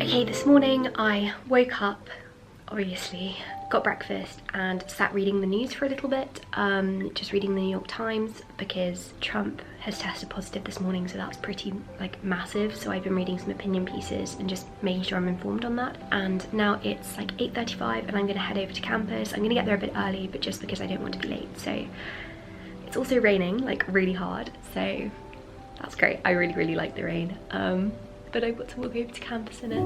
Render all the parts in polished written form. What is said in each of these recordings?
Okay, this morning I woke up, obviously, got breakfast and sat reading the news for a little bit, just reading the New York Times because Trump has tested positive this morning, so that's pretty massive. So I've been reading some opinion pieces and just making sure I'm informed on that. And now it's like 8:35 and I'm gonna head over to campus. I'm gonna get there a bit early, but just because I don't want to be late. So it's also raining like really hard, so that's great. I really like the rain. But I've got to walk over to campus in it.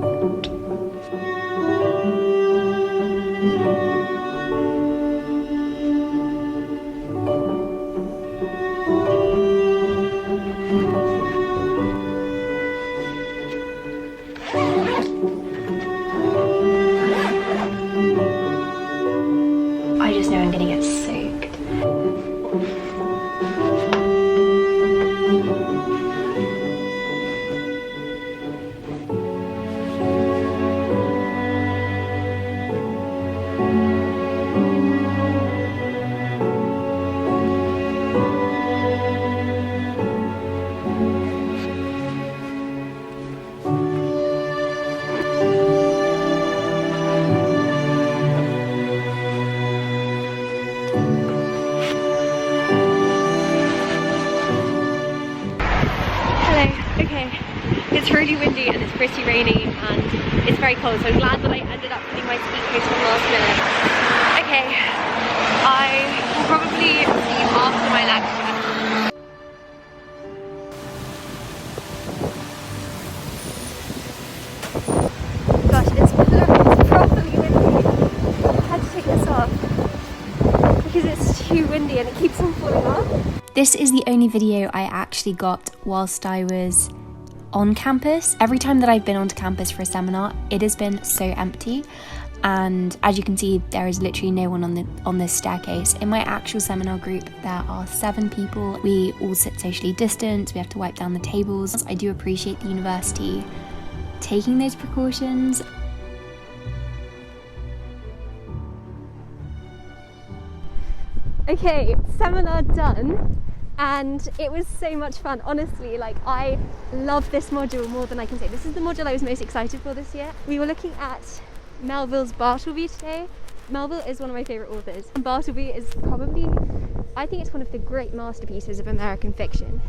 I just know I'm gonna get soaked. Okay, it's really windy and it's pretty rainy and it's very cold, so I'm glad that I ended up putting my ski coat on last minute. Okay, I will probably see you after my lecture. Gosh, it's probably windy. I had to take this off because it's too windy and it keeps on falling off. This is the only video I actually got whilst I was on campus. Every time that I've been onto campus for a seminar, it has been so empty, and as you can see, there is literally no one on this staircase. In my actual seminar group, there are 7 people. We all sit socially distant, we have to wipe down the tables. I do appreciate the university taking those precautions. Okay, seminar done. And it was so much fun, honestly. Like, I love this module more than I can say. This is the module I was most excited for this year. We were looking at Melville's Bartleby today. Melville is one of my favourite authors. And Bartleby is probably, I think it's one of the great masterpieces of American fiction.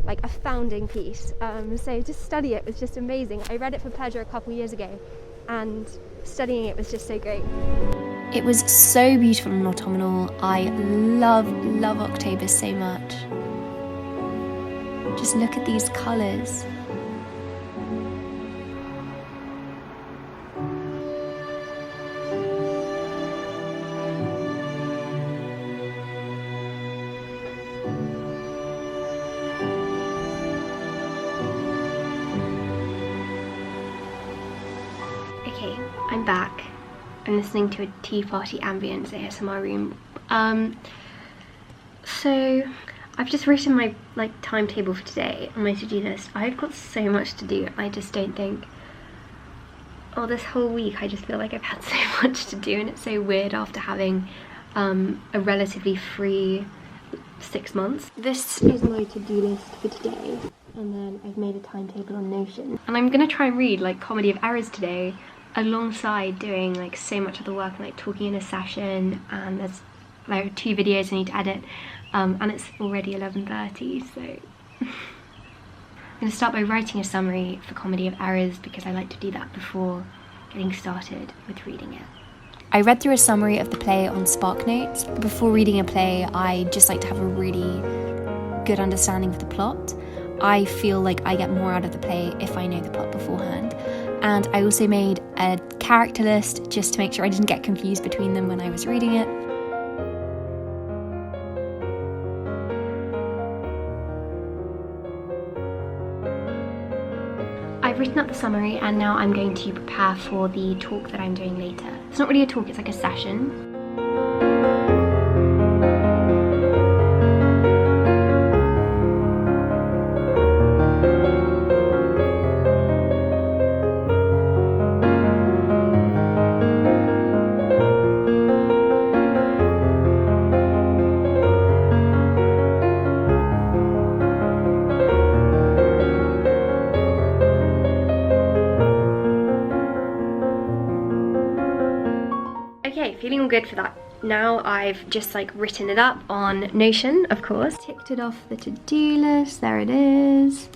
Like a founding piece. So to study it was just amazing. I read it for pleasure a couple years ago, and studying it was just so great. It was so beautiful and autumnal. I love October so much. Just look at these colours. Okay, I'm back. I'm listening to a tea party ambience ASMR room. So I've just written my timetable for today on my to-do list. I've got so much to do. I just don't think, this whole week I just feel like I've had so much to do, and it's so weird after having a relatively free 6 months. This is my to-do list for today, and then I've made a timetable on Notion. And I'm gonna try and read Comedy of Errors today, alongside doing so much of the work and talking in a session, and there's 2 videos I need to edit, and it's already 11:30, so I'm going to start by writing a summary for Comedy of Errors because I like to do that before getting started with reading it. I read through a summary of the play on SparkNotes. Before reading a play, I just like to have a really good understanding of the plot. I feel like I get more out of the play if I know the plot beforehand. And I also made a character list just to make sure I didn't get confused between them when I was reading it. I've written up the summary and now I'm going to prepare for the talk that I'm doing later. It's not really a talk, it's like a session. feeling all good for that. Now I've just like written it up on Notion, of course. Ticked it off the to-do list, there it is.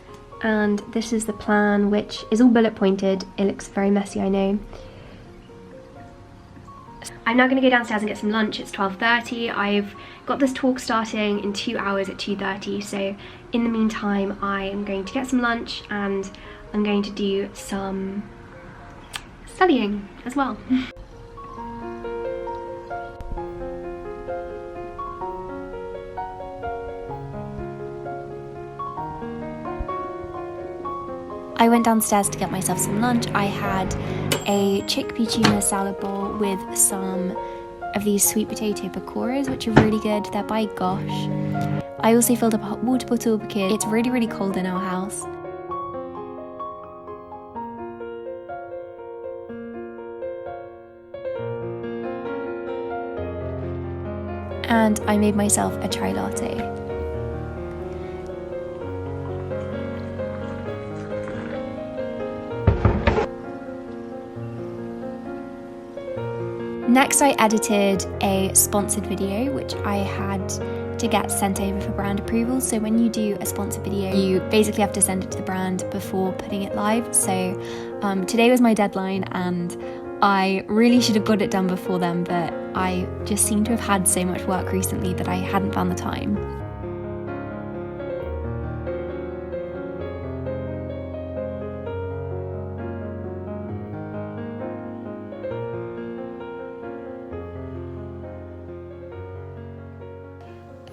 And this is the plan, which is all bullet pointed. It looks very messy, I know. I'm now gonna go downstairs and get some lunch. It's 12:30. I've got this talk starting in 2 hours at 2:30. So in the meantime, I am going to get some lunch and I'm going to do some studying as well. I went downstairs to get myself some lunch. I had a chickpea tuna salad bowl with some of these sweet potato pakoras, which are really good. They're by Gosh. I also filled up a hot water bottle because it's really, really cold in our house. And I made myself a chai latte. Next, I edited a sponsored video, which I had to get sent over for brand approval. So when you do a sponsored video, you basically have to send it to the brand before putting it live. So today was my deadline and I really should have got it done before then, but I just seem to have had so much work recently that I hadn't found the time.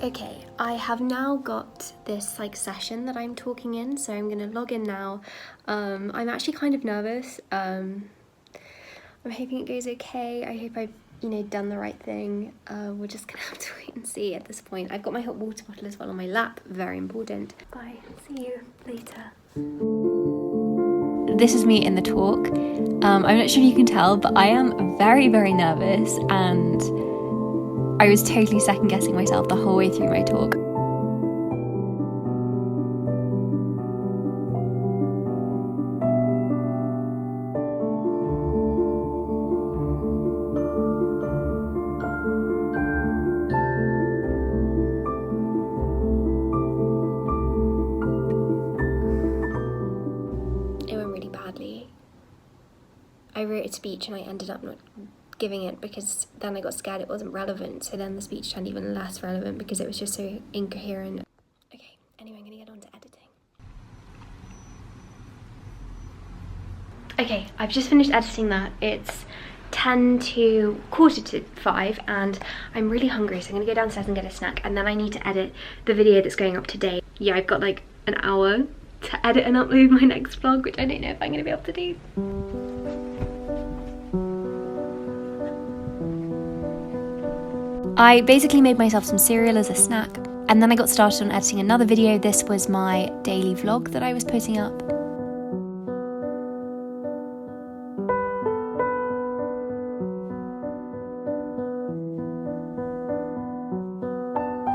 Okay, I have now got this like session that I'm talking in, so I'm gonna log in now. I'm actually kind of nervous. I'm hoping it goes okay. I hope I've done the right thing. We're just gonna have to wait and see at this point. I've got my hot water bottle as well on my lap, very important. Bye, see you later. This is me in the talk. I'm not sure if you can tell, but I am very, very nervous and I was totally second guessing myself the whole way through my talk. It went really badly. I wrote a speech and I ended up not giving it because then I got scared it wasn't relevant, so then the speech turned even less relevant because it was just so incoherent. Okay, anyway, I'm gonna get on to editing. Okay, I've just finished editing that. It's 10 to quarter to 5 and I'm really hungry, so I'm gonna go downstairs and get a snack and then I need to edit the video that's going up today. Yeah, I've got like an hour to edit and upload my next vlog, which I don't know if I'm gonna be able to do. I basically made myself some cereal as a snack, and then I got started on editing another video. This was my daily vlog that I was putting up.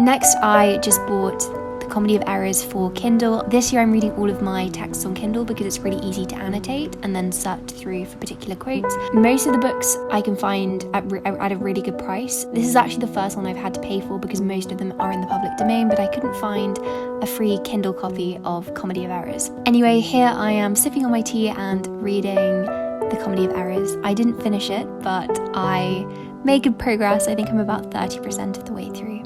Next, I just bought The Comedy of Errors for Kindle. This year I'm reading all of my texts on Kindle because it's really easy to annotate and then search through for particular quotes. Most of the books I can find at a really good price. This is actually the first one I've had to pay for because most of them are in the public domain, but I couldn't find a free Kindle copy of Comedy of Errors. Anyway, here I am sipping on my tea and reading The Comedy of Errors. I didn't finish it, but I made good progress. I think I'm about 30% of the way through.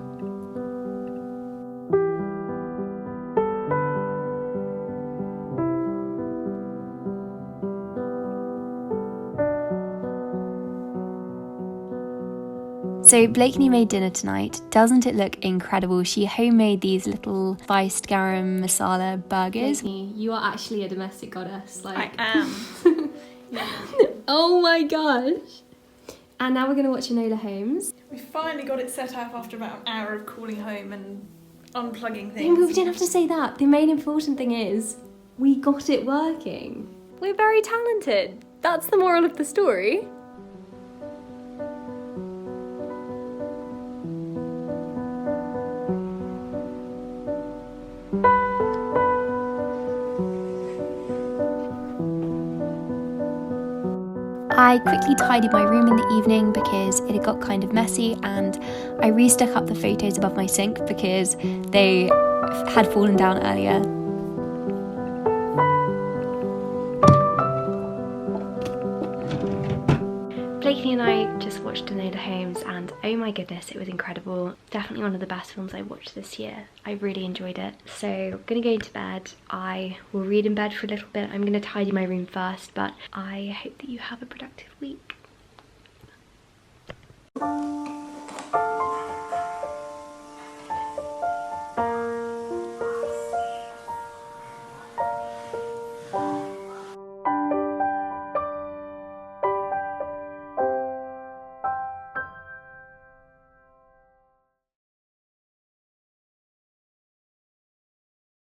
So Blakeney made dinner tonight. Doesn't it look incredible? She homemade these little spiced garam masala burgers. Blakeney, you are actually a domestic goddess. Like I am. Oh my gosh. And now we're gonna watch Enola Holmes. We finally got it set up after about an hour of calling home and unplugging But things. we didn't have to say that. The main important thing is we got it working. We're very talented. That's the moral of the story. I quickly tidied my room in the evening because it had got kind of messy, and I re-stuck up the photos above my sink because they had fallen down earlier. Blakely and I just watched Enola Holmes and oh my goodness, it was incredible. Definitely one of the best films I watched this year. I really enjoyed it. So I'm gonna go to bed. I will read in bed for a little bit. I'm gonna tidy my room first, but I hope that you have a productive week.